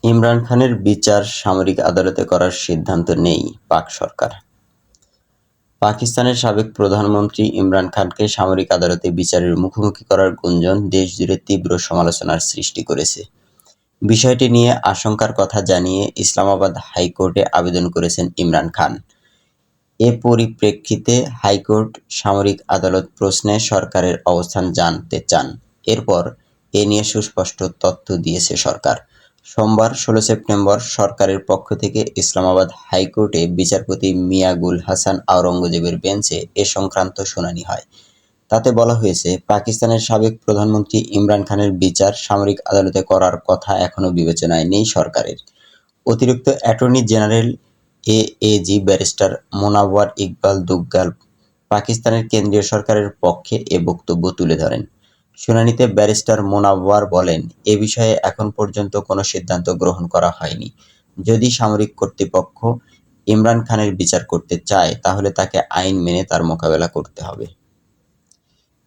ইমরান খানের বিচার সামরিক আদালতে করার সিদ্ধান্ত নেই পাক সরকার। পাকিস্তানের সাবেক প্রধানমন্ত্রী ইমরান খানকে সামরিক আদালতে বিচারের মুখোমুখি করার গুঞ্জন দেশজুড়ে তীব্র সমালোচনার সৃষ্টি করেছে। বিষয়টি নিয়ে আশঙ্কার কথা জানিয়ে ইসলামাবাদ হাইকোর্টে আবেদন করেছেন ইমরান খান। এ পরিপ্রেক্ষিতে হাইকোর্ট সামরিক আদালত প্রশ্নে সরকারের অবস্থান জানতে চান। এরপর এ নিয়ে সুস্পষ্ট তথ্য দিয়েছে সরকার। সোমবার ১৬ সেপ্টেম্বর সরকারের পক্ষ থেকে ইসলামাবাদ হাইকোর্টে বিচারপতি মিয়া গুল হাসান আওরঙ্গজেবের বেঞ্চে এ সংক্রান্ত শুনানি হয়। তাতে বলা হয়েছে, পাকিস্তানের সাবেক প্রধানমন্ত্রী ইমরান খানের বিচার সামরিক আদালতে করার কথা এখনো বিবেচনায় নেই সরকারের। অতিরিক্ত attorney general AAG barrister Monawar Iqbal Duggal পাকিস্তানের কেন্দ্রীয় সরকারের পক্ষে এ বক্তব্য তুলে ধরেন। শুনানিতে ব্যারিস্টার মোনাওয়ার বলেন, এ বিষয়ে এখন পর্যন্ত কোনো সিদ্ধান্ত গ্রহণ করা হয়নি। যদি সামরিক কর্তৃপক্ষ ইমরান খানের বিচার করতে চায়, তাহলে তাকে আইন মেনে তার মোকাবেলা করতে হবে।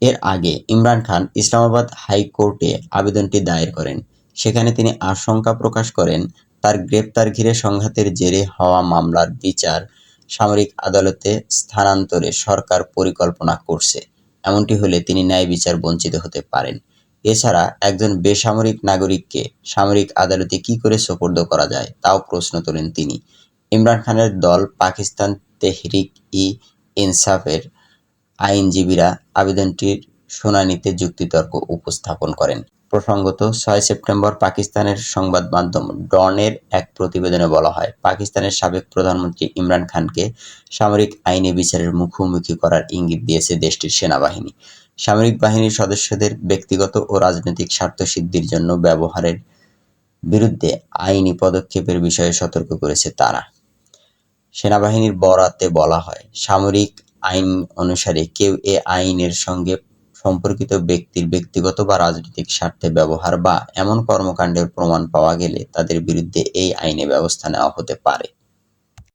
এর আগে ইমরান খান ইসলামাবাদ হাইকোর্টে আবেদনটি দায়ের করেন। সেখানে তিনি আশঙ্কা প্রকাশ করেন, তার গ্রেপ্তার ঘিরে সংঘাতের জেরে হওয়া মামলার বিচার সামরিক আদালতে স্থানান্তরে সরকার পরিকল্পনা করছে। এমনটি হলে তিনি ন্যায় বিচার বঞ্চিত হতে পারেন। এছাড়া একজন বেসামরিক নাগরিককে সামরিক আদালতে কি করে সোপর্দ করা যায়, তাও প্রশ্ন তোলেন তিনি। ইমরান খানের দল পাকিস্তান তেহরিক-ই-ইনসাফের আইনজীবীরা আবেদনটির শুনানিতে যুক্তিতর্ক উপস্থাপন করেন। প্রসঙ্গত, ৬ সেপ্টেম্বর পাকিস্তানের সংবাদমাধ্যম ডনের এক প্রতিবেদনে বলা হয়, পাকিস্তানের সাবেক প্রধানমন্ত্রী ইমরান খানকে সামরিক আইনে বিচারের মুখোমুখি করার ইঙ্গিত দিয়েছে দেশটির সেনাবাহিনী। সামরিক বাহিনীর সদস্যদের ব্যক্তিগত ও রাজনৈতিক স্বার্থসিদ্ধির জন্য ব্যবহারের বিরুদ্ধে আইনি পদক্ষেপের বিষয়ে সতর্ক করেছে তারা। সেনাবাহিনীর বরাতে বলা হয়, সামরিক আইন অনুসারে কেউ এ আইনের সঙ্গে সম্পর্কিত ব্যক্তির ব্যক্তিগত বা রাজনৈতিক স্বার্থে ব্যবহার বা এমন কর্মকাণ্ডের প্রমাণ পাওয়া গেলে তাদের বিরুদ্ধে এই আইনে ব্যবস্থা নেওয়া হতে পারে।